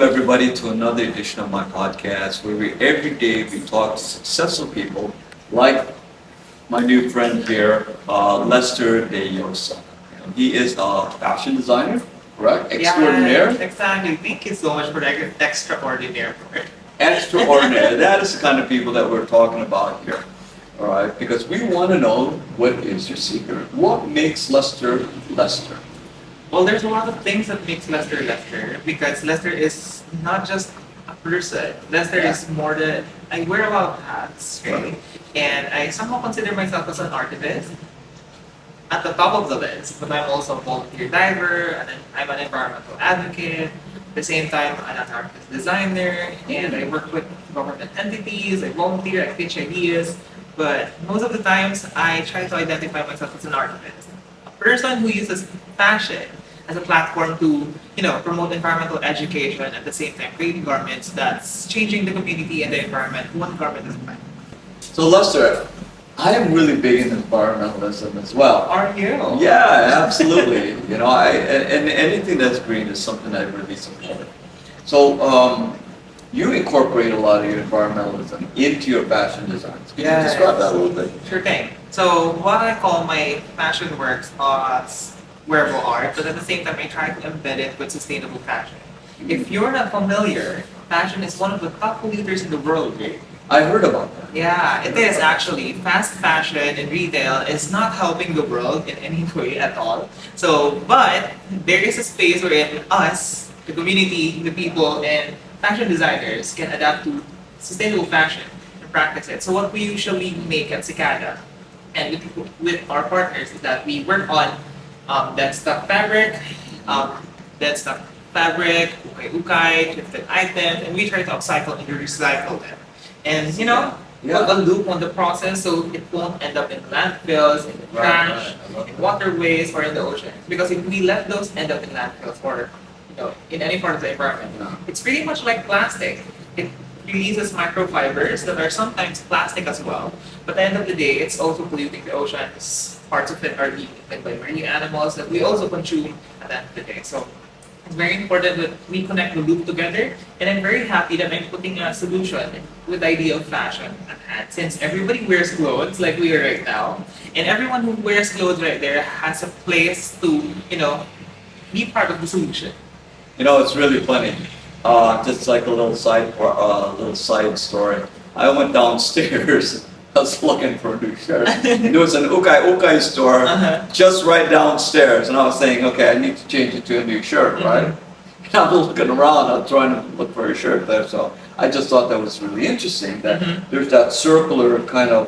welcome everybody to another edition of my podcast where every day we talk to successful people like my new friend here, Lester Dellosa. He is a fashion designer, correct? Extraordinaire. Yeah, exactly. Thank you so much for that extraordinary word. Extraordinary. That is the kind of people that we're talking about here. All right, because we want to know what is your secret. What makes Lester Lester? Well, there's a lot of things that makes Lester Lester because Lester is not just a person. Lester is more than I wear a lot of hats, right? And I somehow consider myself as an artist at the top of the list, but I'm also a volunteer diver, and I'm an environmental advocate. At the same time, I'm an artist designer, and I work with government entities. I volunteer, I pitch ideas, but most of the times I try to identify myself as an artist, a person who uses fashion as a platform to, promote environmental education at the same time creating garments that's changing the community and the environment one garment is like. So Lester, I am really big in environmentalism as well. Are you? Yeah, absolutely. And anything that's green is something I really support. So you incorporate a lot of your environmentalism into your fashion designs. Can you describe that a little bit? Sure thing. So what I call my fashion works as wearable art, but at the same time I try to embed it with sustainable fashion. If you're not familiar, fashion is one of the top polluters in the world. I heard about that. Yeah, it is actually. Fast fashion and retail is not helping the world in any way at all. So, but there is a space wherein us, the community, the people, and fashion designers can adapt to sustainable fashion and practice it. So what we usually make at CICCADA and with our partners is that we work on dead stock fabric, ukay, thrifted items, and we try to upcycle and recycle them. And put a loop on the process so it won't end up in landfills, in the trash, in waterways, or in the ocean. Because if we let those end up in landfills or in any part of the environment, it's pretty much like plastic. It releases microfibers that are sometimes plastic as well. But at the end of the day, it's also polluting the oceans. Parts of it are being eaten by marine animals that we also consume at the end of the day. So it's very important that we connect the loop together, and I'm very happy that I'm putting a solution with the idea of fashion at hand. Since everybody wears clothes like we are right now, and everyone who wears clothes right there has a place to, be part of the solution. It's really funny. Just like a little side story. I went downstairs. I was looking for a new shirt. There was an ukay store just right downstairs, and I was saying, okay, I need to change it to a new shirt, right? And I'm looking around, I'm trying to look for a shirt there, so I just thought that was really interesting that there's that circular kind of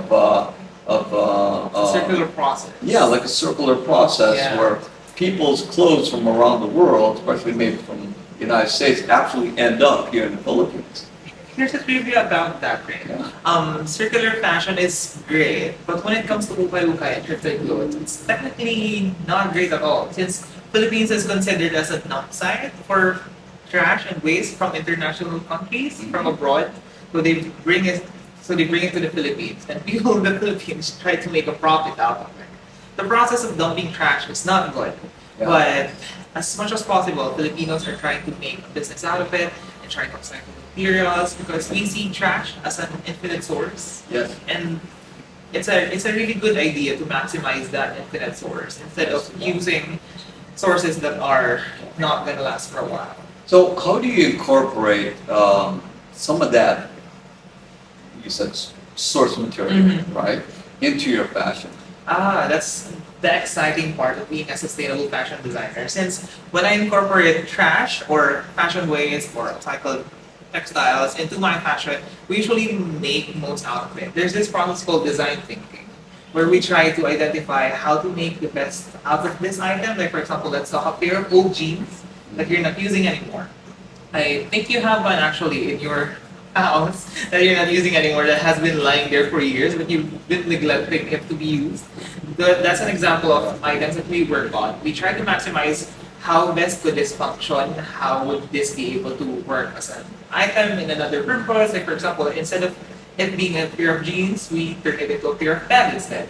circular process. Yeah, like a circular process where people's clothes from around the world, especially maybe from the United States, actually end up here in the Philippines. Here's a trivia about that, right? Circular fashion is great, but when it comes to ukay and thrifted clothes, it's technically not great at all, since Philippines is considered as a dump site for trash and waste from international countries, from abroad. So they bring it to the Philippines, and people in the Philippines try to make a profit out of it. The process of dumping trash is not good, but as much as possible, Filipinos are trying to make a business out of it and trying to recycle materials because we see trash as an infinite source. Yes. And it's a really good idea to maximize that infinite source instead of using sources that are not going to last for a while. So how do you incorporate some of that, you said source material, right, into your fashion? That's the exciting part of being a sustainable fashion designer. Since when I incorporate trash or fashion waste or upcycled textiles into my fashion, we usually make most out of it. There's this process called design thinking, where we try to identify how to make the best out of this item. Like for example, let's talk a pair of old jeans that you're not using anymore. I think you have one actually in your house that you're not using anymore that has been lying there for years, but you've been neglecting it to be used. That's an example of items that we work on. We try to maximize how best could this function, how would this be able to work as an item in another purpose. Like for example, instead of it being a pair of jeans, we turn it into a pair of pants instead.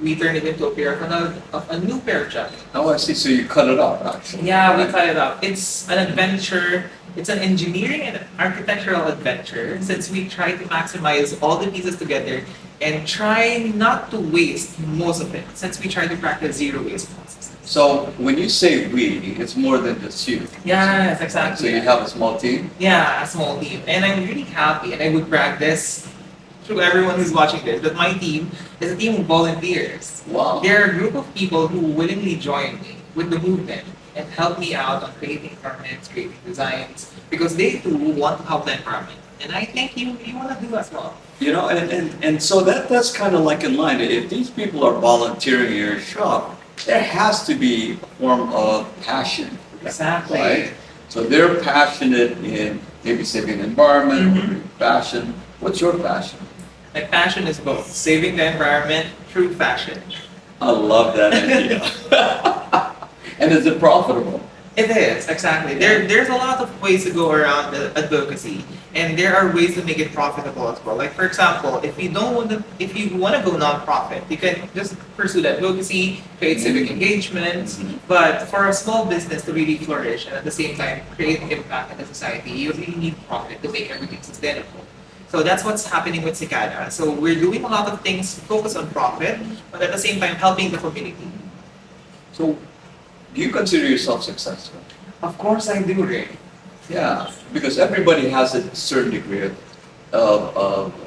We turn it into a pair of a new pair of jacket. Oh, I see. So you cut it up, actually. Yeah, we cut it up. It's an adventure It's an engineering and architectural adventure since we try to maximize all the pieces together and try not to waste most of it since we try to practice zero waste processes. So when you say we, it's more than just you. Yes, So exactly. you have a small team? Yeah, a small team. And I'm really happy, and I would brag this to everyone who's watching this, that my team is a team of volunteers. Wow. They're a group of people who willingly join me with the movement and help me out on creating garments, creating designs, because they too want to help the environment. And I think you want to do as well. You know, and so that's kind of like in line. If these people are volunteering in your shop, there has to be a form of passion. Exactly. Right? So they're passionate in maybe saving the environment, or maybe fashion. What's your passion? My passion is both saving the environment through fashion. I love that idea. And is it profitable? It is, exactly. There's a lot of ways to go around the advocacy, and there are ways to make it profitable as well. Like for example, if you want to go nonprofit, you can just pursue the advocacy, create civic engagement. But for a small business to really flourish and at the same time create impact in the society, you really need profit to make everything sustainable. So that's what's happening with CICCADA. So we're doing a lot of things focused on profit, but at the same time helping the community. So do you consider yourself successful? Of course I do, Ray. Yeah, because everybody has a certain degree of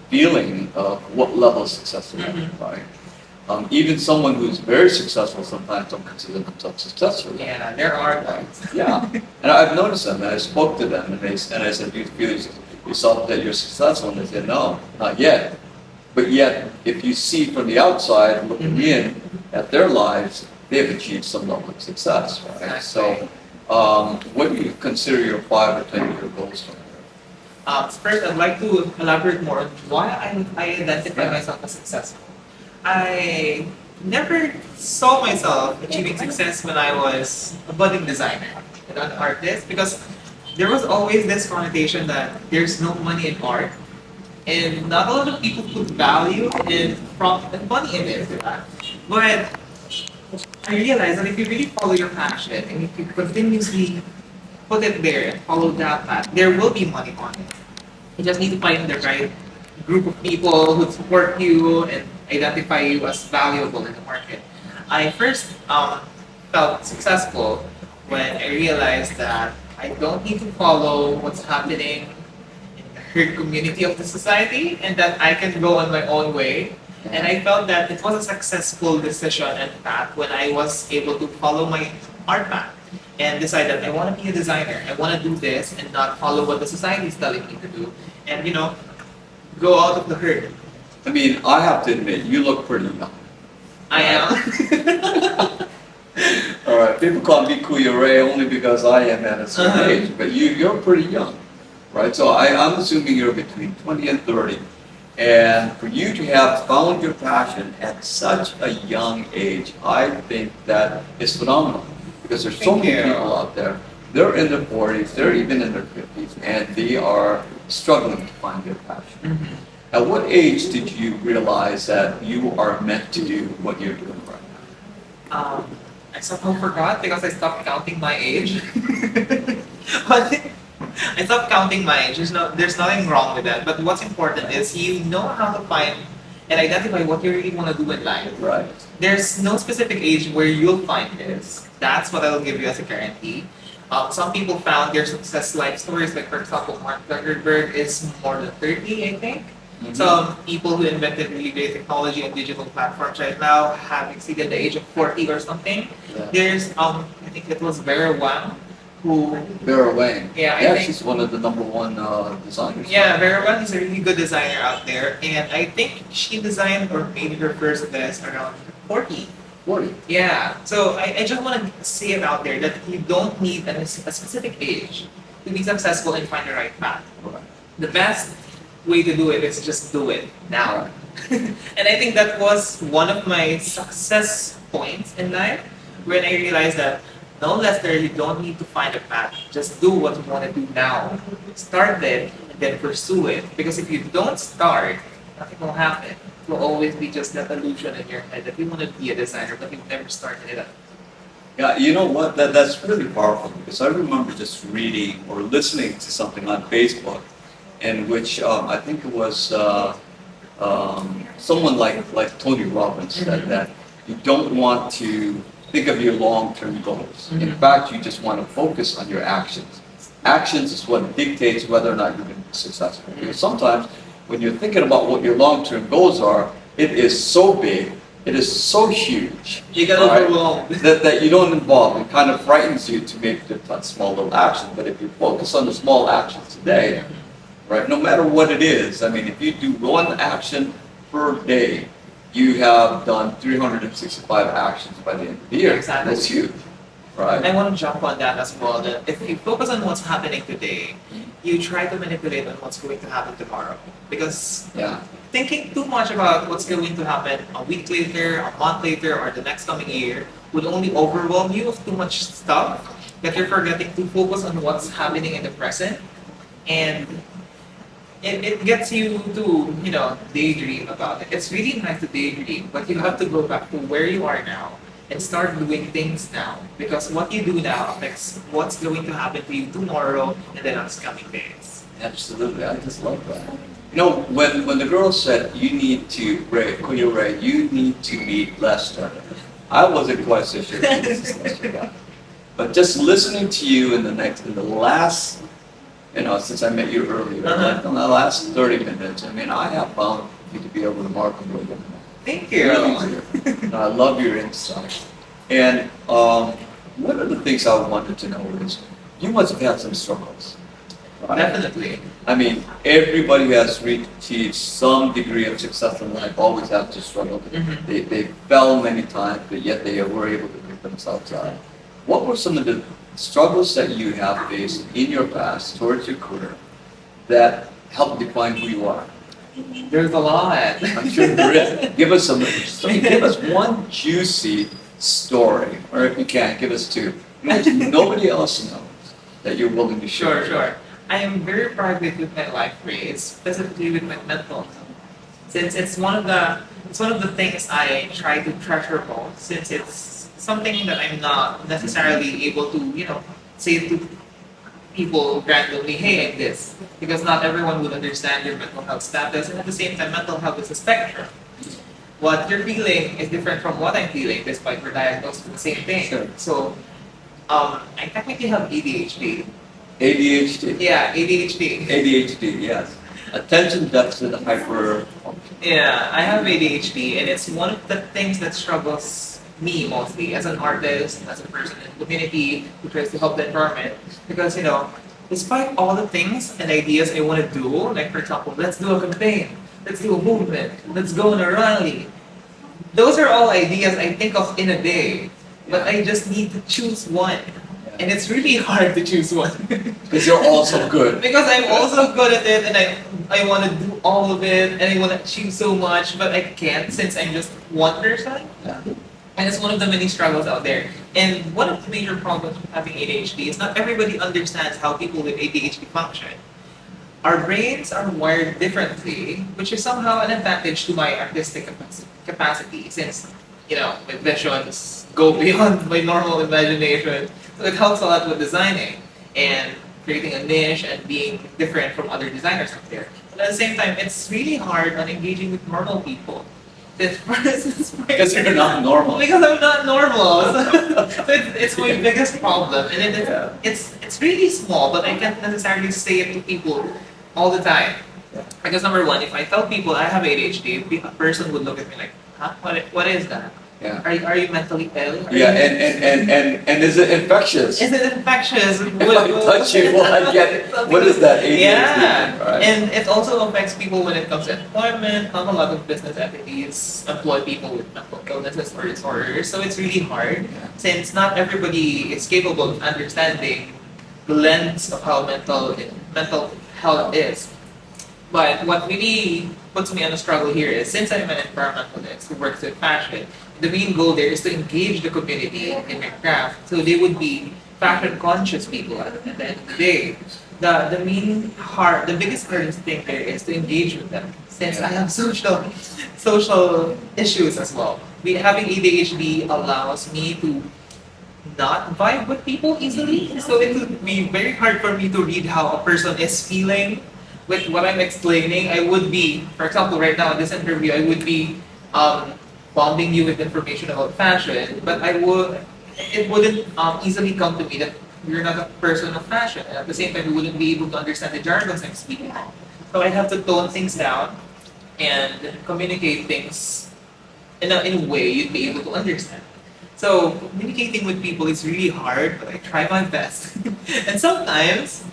feeling of what level of success they are, right? Even someone who's very successful sometimes don't consider themselves successful. Yeah, there are guys. Yeah, and I've noticed them, and I spoke to them, and I said, "Do you feel yourself that you're successful?" And they said, "No, not yet." But yet, if you see from the outside, looking in at their lives, they've achieved some level of success, right? Exactly. So, what do you consider your 5 or 10-year goals from there? First, I'd like to elaborate more on why I identify myself as successful. I never saw myself achieving success when I was a budding designer and an artist because there was always this connotation that there's no money in art and not a lot of people put value and money in it. But I realized that if you really follow your passion and if you continuously put it there and follow that path, there will be money on it. You just need to find the right group of people who support you and identify you as valuable in the market. I first felt successful when I realized that I don't need to follow what's happening in the herd community of the society and that I can go on my own way. And I felt that it was a successful decision and path when I was able to follow my art path and decide that I want to be a designer. I want to do this and not follow what the society is telling me to do. And go out of the herd. I mean, I have to admit, you look pretty young. I am. All right, people call me Kuya Ray only because I am at a certain age, but you're pretty young, right? So I'm assuming you're between 20 and 30. And for you to have found your passion at such a young age, I think that is phenomenal. Because there's so many people out there, they're in their 40s, they're even in their 50s, and they are struggling to find their passion. At what age did you realize that you are meant to do what you're doing right now? I somehow forgot because I stopped counting my age. But I stopped counting my age. There's nothing wrong with that. But what's important is you know how to find and identify what you really want to do in life. Right. There's no specific age where you'll find this. That's what I'll give you as a guarantee. Some people found their success life stories, like for example, Mark Zuckerberg is more than 30, I think. Some people who invented really great technology and digital platforms right now have exceeded the age of 40 or something. Yeah. There's, I think it was Vera Wang, who... Vera Wang. Yeah, I think... she's one of the #1 designers. Yeah, Vera Wang is a really good designer out there, and I think she designed or made her first vest around 40. 40. Yeah, so I just want to say it out there that you don't need a specific age to be successful and find the right path. Right. The best way to do it is just do it now. And I think that was one of my success points in life when I realized that no, Lester, you don't need to find a path. Just do what you want to do now. Start it and then pursue it. Because if you don't start, nothing will happen. It will always be just that illusion in your head that you want to be a designer, but you've never started it up. Yeah, you know what? That's really powerful because I remember just reading or listening to something on Facebook in which I think it was someone like Tony Robbins said that you don't want to think of your long-term goals. In fact, you just want to focus on your actions. Actions is what dictates whether or not you're going to be successful. Because sometimes when you're thinking about what your long-term goals are, it is so big, it is so huge, You gotta right, go along. that you don't involve. It kind of frightens you to make the small little action. But if you focus on the small actions today, right, no matter what it is, I mean, if you do one action per day, you have done 365 actions by the end of the year. Exactly. That's huge, right? I want to jump on that as well. That if you focus on what's happening today, you try to manipulate on what's going to happen tomorrow. Because Yeah. thinking too much about what's going to happen a week later, a month later, or the next coming year would only overwhelm you with too much stuff that you're forgetting to focus on what's happening in the present. And it gets you to, daydream about it. It's really nice to daydream, but you have to go back to where you are now and start doing things now. Because what you do now affects what's going to happen to you tomorrow and the next coming days. Absolutely, I just love that. You know, when the girl said you need to, Ray, you need to meet Lester, I wasn't quite so sure who this Lester guy. But just listening to you in the last, since I met you earlier, like in the last 30 minutes, I mean, I have found you to be a remarkable woman. Thank you. And I love your insight. And one of the things I wanted to know is, you must have had some struggles. Right? Definitely. I mean, everybody who has reached some degree of success in life always have to struggle. They fell many times, but yet they were able to pick themselves up. What were some of the struggles that you have faced in your past towards your career that helped define who you are? There's a lot. I'm sure there is. Give us give us one juicy story, or if you can't, give us two. Nobody else knows that you're willing to share. Sure. I am very private with my life phase, specifically with my mental health. Since it's one of the things I try to treasure most, since it's something that I'm not necessarily able to, say to people randomly, hey, I'm this. Because not everyone would understand your mental health status, and at the same time, mental health is a spectrum. What you're feeling is different from what I'm feeling, despite we're diagnosed with the same thing. Sure. So, I technically have ADHD. ADHD. Yeah, ADHD. ADHD, yes. Attention deficit hyper. Yeah, I have ADHD, and it's one of the things that struggles me mostly as an artist, as a person in the community who tries to help the environment. Because, despite all the things and ideas I want to do, like for example, let's do a campaign, let's do a movement, let's go on a rally. Those are all ideas I think of in a day, but I just need to choose one. And it's really hard to choose one. Because you're also good. Because I'm also good at it, and I want to do all of it, and I want to achieve so much, but I can't since I'm just one person. Yeah. And it's one of the many struggles out there. And one of the major problems with having ADHD is not everybody understands how people with ADHD function. Our brains are wired differently, which is somehow an advantage to my artistic capacity since, my visions go beyond my normal imagination. So it helps a lot with designing and creating a niche and being different from other designers out there. But at the same time, it's really hard on engaging with normal people. Because you're not normal. Because I'm not normal. So it's my biggest problem. And it's really small, but I can't necessarily say it to people all the time. Yeah. Because number one, if I tell people I have ADHD, a person would look at me like, huh? What is that? Yeah. Are you mentally ill? Yeah, and is it infectious? Is it infectious? If I touch you, will I get it? What is that ADHD? Yeah, Right? and it also affects people when it comes to employment. Not a lot of business entities employ people with mental illnesses or disorders, so it's really hard since not everybody is capable of understanding the lens of how mental health is. But what really puts me on a struggle here is since I'm an environmentalist who works with fashion, the main goal there is to engage the community in my craft so they would be fashion conscious people at the end of the day. The biggest hardest thing there is to engage with them since I have social issues as well. Having ADHD allows me to not vibe with people easily. So it would be very hard for me to read how a person is feeling with what I'm explaining. I would be, for example, right now in this interview, I would be bombing you with information about fashion, but it wouldn't easily come to me that you're not a person of fashion. And at the same time, you wouldn't be able to understand the jargons I'm speaking. So I have to tone things down and communicate things in a way you'd be able to understand. So communicating with people is really hard, but I try my best. And sometimes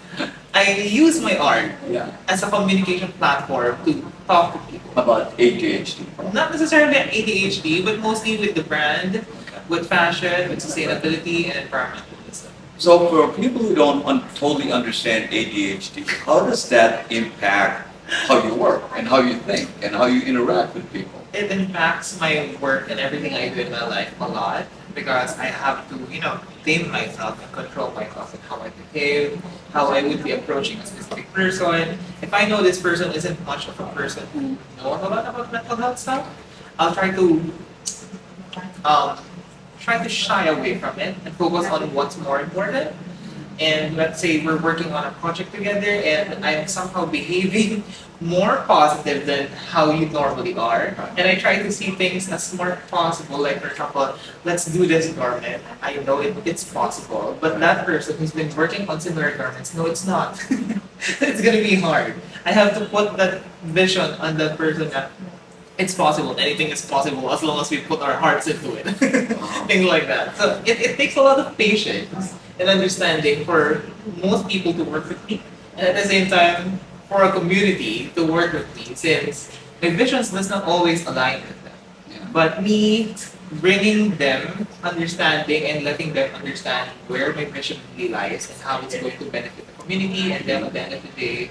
I use my art Yeah. as a communication platform to talk to people. About ADHD. Not necessarily ADHD, but mostly with the brand, with fashion, with sustainability, and environmentalism. So for people who don't totally understand ADHD, how does that impact how you work and how you think and how you interact with people? It impacts my work and everything I do in my life a lot because I have to, tame myself and control myself and how I behave, how I would be approaching a specific person. If I know this person isn't much of a person who knows a lot about mental health stuff, I'll try to shy away from it and focus on what's more important. And let's say we're working on a project together and I'm somehow behaving more positive than how you normally are. And I try to see things as more possible. Like for example, let's do this garment. I know it's possible. But that person who's been working on similar garments, no it's not. It's gonna be hard. I have to put that vision on that person that it's possible. Anything is possible as long as we put our hearts into it. Things like that. So it takes a lot of patience and understanding for most people to work with me. And at the same time, for a community to work with me since my visions does not always align with them. Yeah. But me bringing them understanding and letting them understand where my vision really lies and how it's going to benefit the community and then at the end of the day,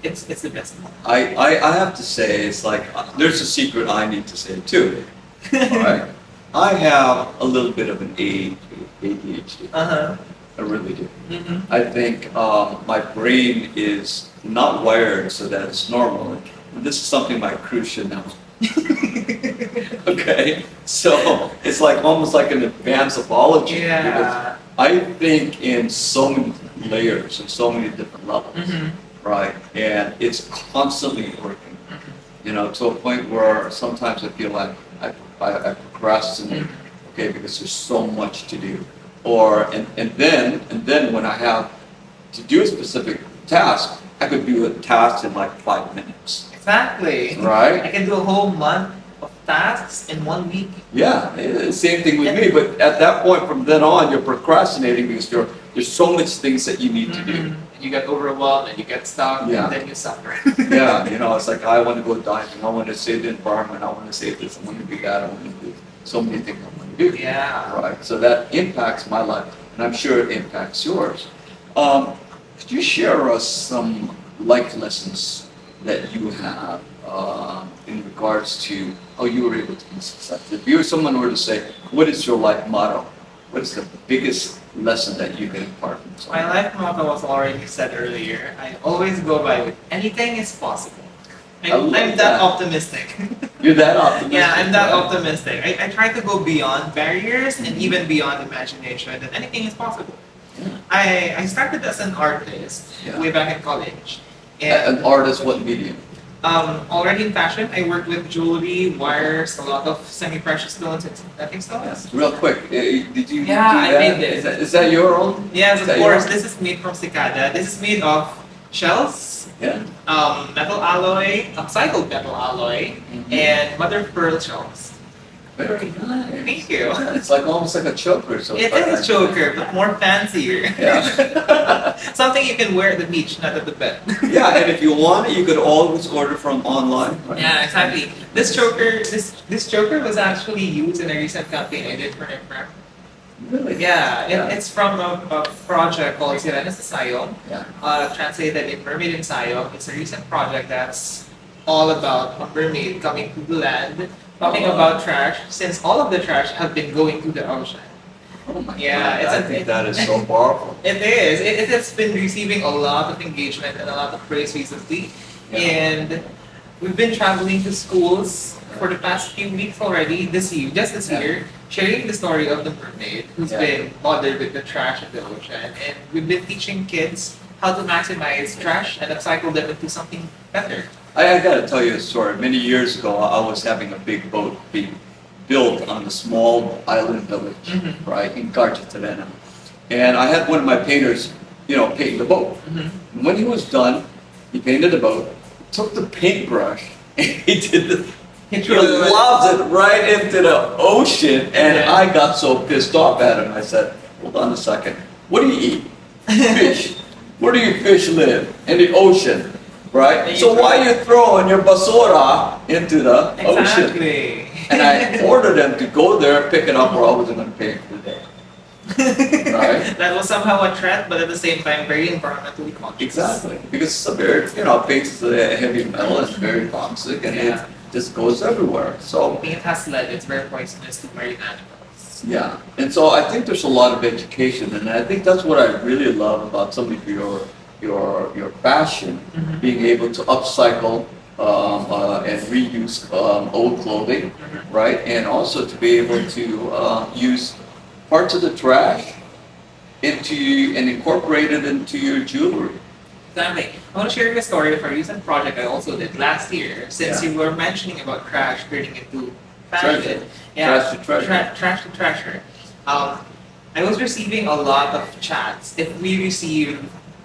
it's the best. I have to say, it's like, there's a secret I need to say too. All right? I have a little bit of an ADHD. Uh-huh. I really do. Mm-hmm. I think my brain is not wired so that it's normal. This is something my crew should know. Okay? So it's like almost like an advanced apology. Yeah. I think in so many layers and so many different levels. Mm-hmm. Right, and it's constantly working, to a point where sometimes I feel like I procrastinate, okay, because there's so much to do, and then when I have to do a specific task, I could do a task in like 5 minutes. Exactly. Right. I can do a whole month of tasks in 1 week. Yeah, same thing with me. But at that point, from then on, you're procrastinating because there's so much things that you need to do. And you get overwhelmed and you get stuck Yeah. and then you suffer. Yeah, it's like I want to go diving, I want to save the environment, I want to save this, I want to do that, I want to do so many things I want to do. Yeah. Right, so that impacts my life, and I'm sure it impacts yours. Could you share us some life lessons that you have in regards to how you were able to be successful? If someone were to say, what is your life motto? What is the biggest lesson that you can impart from someone? My life motto was already said earlier. I always go by with anything is possible. I'm love that that. optimistic. You're that optimistic. Yeah, I'm that right? optimistic. I try to go beyond barriers and even beyond imagination that anything is possible. Yeah. I started as an artist Yeah. way back in college. An artist, what medium? Already in fashion, I worked with jewelry, wires, a lot of semi-precious stones and synthetic stones. Real quick, did you Yeah, do I that? made this. Is that your own? Yes, Is of that course. your- This is made from CICCADA. This is made of shells, Yeah. metal alloy, upcycled metal alloy, and mother of pearl shells. Very nice. Thank you. It's like almost like a choker. So It is a choker, but more fancier. Yeah. Something you can wear at the beach, not at the bed. Yeah, and if you want it, you could always order from online. Right? Yeah, exactly. This choker was actually used in a recent campaign I did for Infra. Really? Yeah, it's from a project called Sirenas sa Sayong. Yeah. Translated in Mermaid in Sayong. It's a recent project that's all about a mermaid coming to the land, talking about trash, since all of the trash have been going to the ocean. Oh my Yeah, God, I think that is so powerful. It is. It has been receiving a lot of engagement and a lot of praise recently. Yeah. And we've been traveling to schools for the past few weeks already, just this year, sharing the story of the mermaid who's been bothered with the trash in the ocean. And we've been teaching kids how to maximize trash and upcycle them into something better. I gotta tell you a story. Many years ago, I was having a big boat being built on a small island village, right, in Cartagena. And I had one of my painters, paint the boat. And when he was done, he painted the boat, took the paintbrush, and he lobbed it right into the ocean, and I got so pissed off at him. I said, hold on a second. What do you eat? Fish. Where do your fish live? In the ocean. Right? So why are you throwing your basura into the ocean? And I ordered them to go there, pick it up, or I wasn't going to pay for the day. Right? That was somehow a threat, but at the same time, very environmentally conscious. Exactly. Because it's a very, paint is a heavy metal, it's very toxic, and it just goes everywhere. So paint has lead, it's very poisonous to marine animals. Yeah. And so I think there's a lot of education, and I think that's what I really love about some of your fashion, being able to upcycle and reuse old clothing, right? And also to be able to use parts of the trash and incorporate it into your jewelry. Exactly. I want to share you a story of a recent project I also did last year. Since you were mentioning about trash turning into fashion, Treasure. Trash to treasure. Trash to treasure. I was receiving a lot of chats. If we receive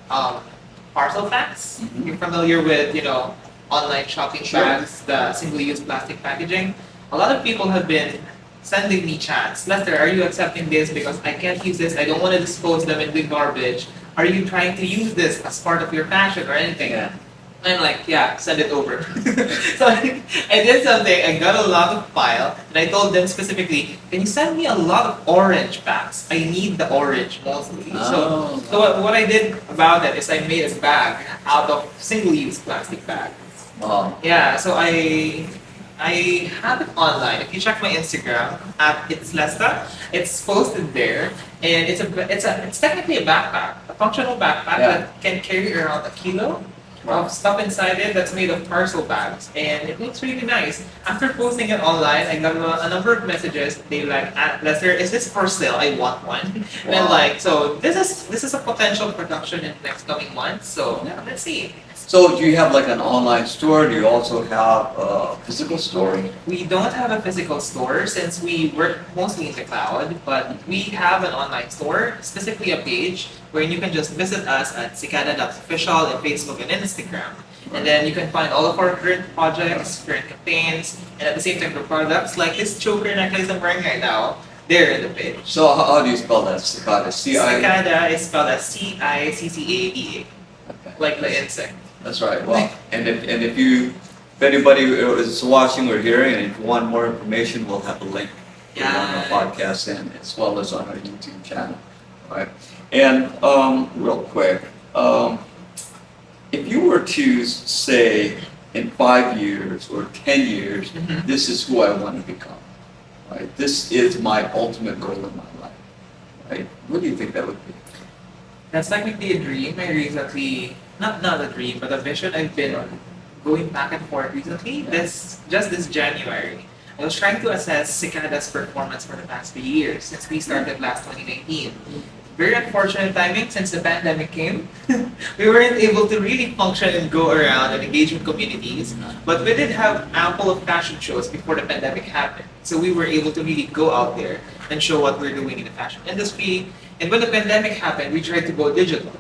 parcel packs, you're familiar with online shopping bags, the single-use plastic packaging. A lot of people have been sending me chats. Lester, are you accepting this because I can't use this? I don't want to dispose them in the garbage. Are you trying to use this as part of your fashion or anything? I'm like, yeah, send it over. So I did something, I got a lot of file, and I told them specifically, can you send me a lot of orange packs? I need the orange mostly. So what I did about it is I made a bag out of single-use plastic bags. Wow. Yeah, so I have it online. If you check my Instagram at It's Lesta, it's posted there, and it's technically a backpack, a functional backpack that can carry around a kilo of stuff inside it that's made of parcel bags, and it looks really nice. After posting it online, I got a number of messages. They were like, Lester, is this for sale? I want one. And I'm like, so this is a potential production in the next coming months. So let's see. So do you have like an online store? Do you also have a physical store? We don't have a physical store since we work mostly in the cloud, but we have an online store, specifically a page where you can just visit us at CICCADA.official on Facebook and Instagram. And then you can find all of our current projects, current campaigns, and at the same time the products like this choker necklace I'm wearing right now, they're in the page. So how do you spell that? CICCADA? CICCADA is spelled as CICCADA, like the insect. That's right. Well, and if anybody is watching or hearing, and if you want more information, we'll have a link on our podcast and as well as on our YouTube channel. Right. And real quick, if you were to say in 5 years or 10 years, this is who I want to become. Right. This is my ultimate goal in my life. Right. What do you think that would be? That's technically a dream. I recently, not a dream, but a vision I've been going back and forth recently. This January, I was trying to assess CICCADA's performance for the past 3 years since we started last 2019. Very unfortunate timing since the pandemic came. We weren't able to really function and go around and engage with communities, but we did have ample of fashion shows before the pandemic happened. So we were able to really go out there and show what we're doing in the fashion industry. And when the pandemic happened, we tried to go digital.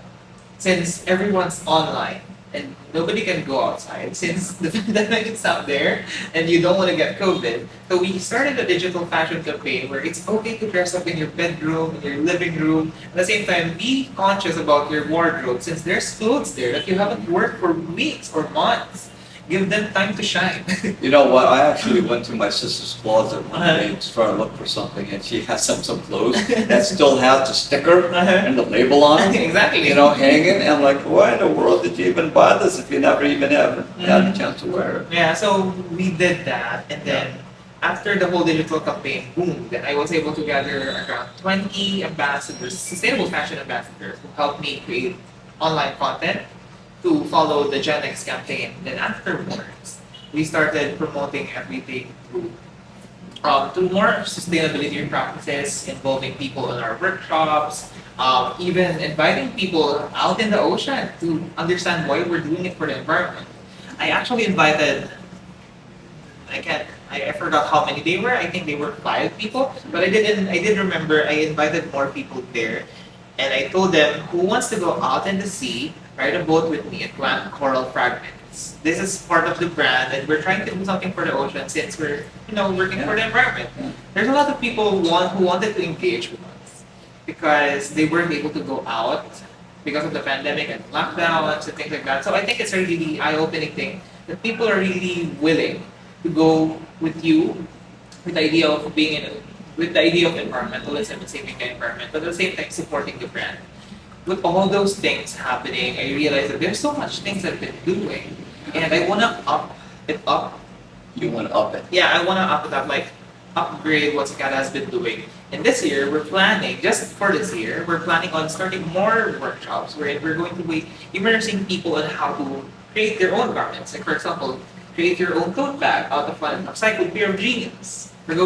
Since everyone's online and nobody can go outside, since the pandemic is out there and you don't want to get COVID, so we started a digital fashion campaign where it's okay to dress up in your bedroom, in your living room. At the same time, be conscious about your wardrobe since there's clothes there that you haven't worn for weeks or months. Give them time to shine. You know what? I actually went to my sister's closet one day to try to look for something, and she has some clothes that still have the sticker and the label on it. Exactly. Hanging. And I'm like, why in the world did you even buy this if you never even have had a chance to wear it? Yeah, so we did that, and then after the whole digital campaign boomed, then I was able to gather around 20 ambassadors, sustainable fashion ambassadors, who helped me create online content to follow the Gen X campaign. Then afterwards, we started promoting everything to more sustainability practices involving people in our workshops, even inviting people out in the ocean to understand why we're doing it for the environment. I actually invited, I forgot how many they were. I think they were 5 people, but I did remember I invited more people there, and I told them who wants to go out in the sea, ride a boat with me and plant coral fragments. This is part of the brand, and we're trying to do something for the ocean since we're working for the environment. There's a lot of people who wanted to engage with us because they weren't able to go out because of the pandemic and lockdowns and things like that. So I think it's a really eye-opening thing that people are really willing to go with you with the idea of with the idea of environmentalism and saving the environment, but at the same time supporting the brand. With all those things happening, I realized that there's so much things I've been doing, and I wanna up it up. You want to up it? Yeah, I wanna up it up, like upgrade what CICCADA has been doing. And this year, we're planning, just for this year, we're planning on starting more workshops where we're going to be immersing people on how to create their own garments. Like for example, create your own tote bag out of an upcycled pair of jeans. We're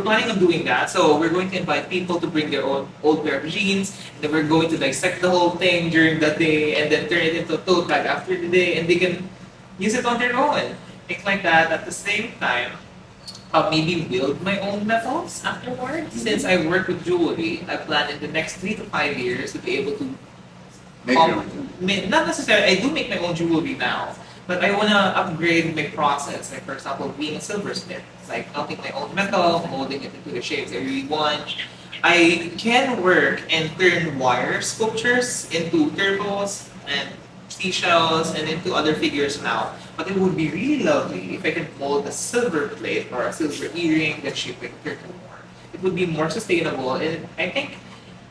planning on doing that. So we're going to invite people to bring their own old pair of jeans, and then we're going to dissect the whole thing during the day, and then turn it into a tote bag after the day, and they can use it on their own. Things like that. At the same time, I'll maybe build my own metals afterwards. Since I work with jewelry, I plan in the next 3 to 5 years to be able to not necessarily. I do make my own jewelry now, but I want to upgrade my process. Like for example, being a silversmith, it's like melting my own metal, molding it into the shapes I really want. I can work and turn wire sculptures into turbos and seashells and into other figures now. But it would be really lovely if I could mold a silver plate or a silver earring that's shaped like a turtle more. It would be more sustainable, and I think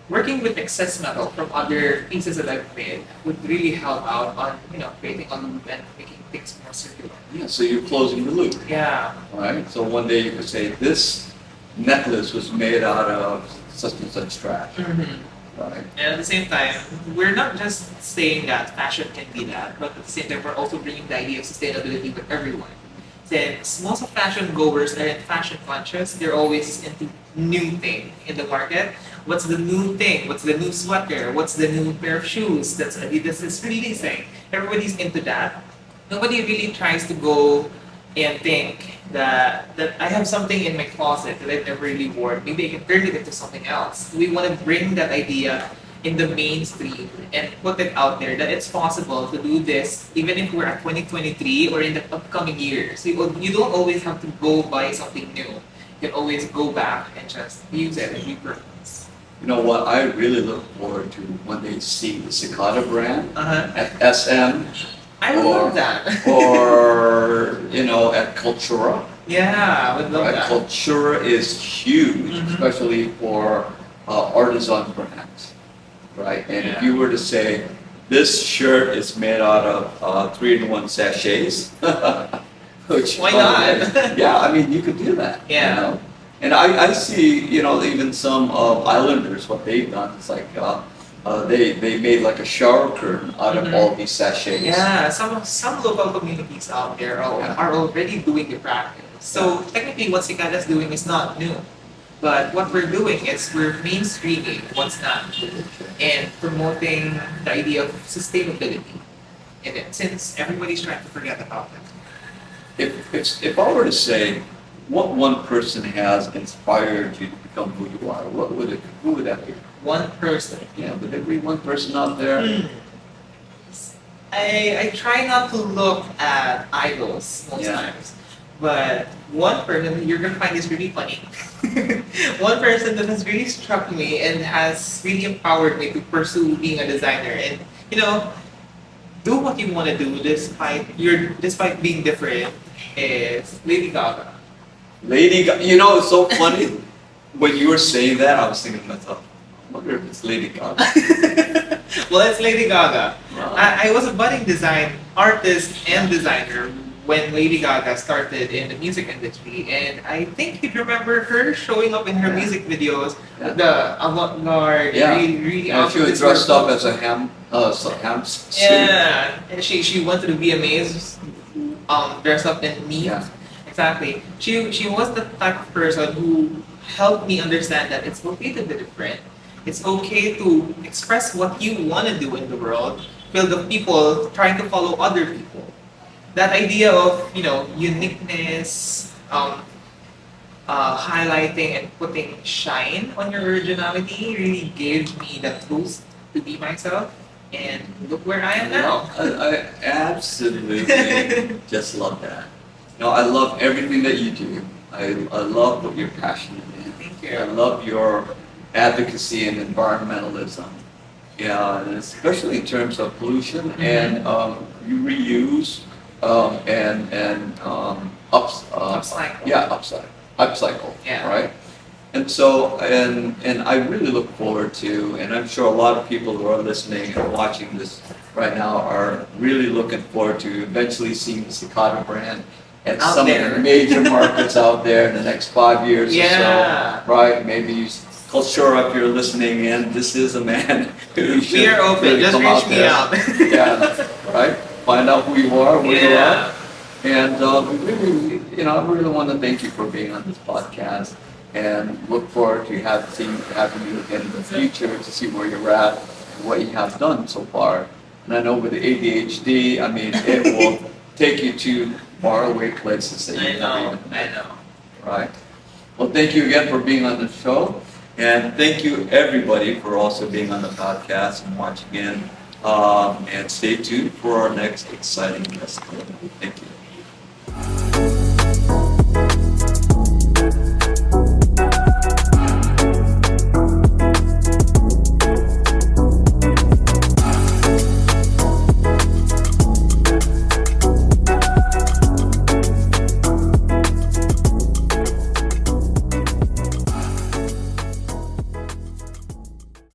working with excess metal from other pieces that I've made would really help out on creating a loop and making things more circular. Yeah, so you're closing the loop. Yeah. Right? So one day you could say, this necklace was made out of such and such trash. Mm-hmm. Right? And at the same time, we're not just saying that fashion can be that, but at the same time, we're also bringing the idea of sustainability with everyone. Since most of fashion goers aren't fashion conscious, they're always into new thing in the market. What's the new thing? What's the new sweater? What's the new pair of shoes that's Adidas is releasing? Everybody's into that. Nobody really tries to go and think that I have something in my closet that I've never really worn. Maybe I can turn it into something else. We want to bring that idea in the mainstream and put it out there that it's possible to do this even if we're at 2023 or in the upcoming years. You don't always have to go buy something new. You can always go back and just use it and repurpose. You know what? I really look forward to when they see the CICCADA brand at SM. I would love that. Or at Cultura. Yeah, I would love Right? that. Cultura is huge, especially for artisan brands. Right? And if you were to say, this shirt is made out of 3-in-1 sachets, which Why not? Yeah, I mean, you could do that. Yeah. And I see, even some islanders, what they've done, it's like they made like a shower curtain out of all these sachets. Yeah, some local communities out there are already doing the practice. So technically what CICCADA is doing is not new. But what we're doing is we're mainstreaming what's not new and promoting the idea of sustainability in it, since everybody's trying to forget about it. If I were to say, what one person has inspired you to become who you are, who would that be? One person. Yeah, would there be one person out there? I try not to look at idols most times. But one person, you're gonna find this really funny. One person that has really struck me and has really empowered me to pursue being a designer and do what you want to do despite being different is Lady Gaga. Lady Gaga, it's so funny. When you were saying that, I was thinking to myself, I wonder if it's Lady Gaga. Well, it's Lady Gaga. Wow. I was a budding artist and designer when Lady Gaga started in the music industry, and I think you'd remember her showing up in her music videos, the avant-garde, really and she was dressed up as a ham suit. Yeah, and she went to the VMAs dress up in neat. Yeah. Exactly. She was the type of person who helped me understand that it's okay to be different. It's okay to express what you want to do in the world, feel the people trying to follow other people. That idea of, uniqueness, highlighting and putting shine on your originality really gave me the tools to be myself. And look where I am now. I absolutely just love that. I love everything that you do. I love what you're passionate in. Thank you. I love your advocacy in environmentalism. Yeah, and especially in terms of pollution and you reuse Upcycle. Yeah, upcycle. Yeah. Right. And so, and I really look forward to, and I'm sure a lot of people who are listening and watching this right now are really looking forward to eventually seeing the CICCADA brand at Out some there. of the major markets out there in the next 5 years Yeah. or so. Right? Maybe Cultura, if you're listening in, this is a man who should We are open. really Just come reach out me there. out. Yeah, right? Find out who you are, where you are. Yeah. And we really, I really want to thank you for being on this podcast, and look forward to having you again in the future to see where you're at and what you have done so far. And I know with the ADHD, I mean, it will take you to faraway places that you never even I know. right? Well, thank you again for being on the show, and thank you everybody for also being on the podcast and watching in. And stay tuned for our next exciting guest. Thank you.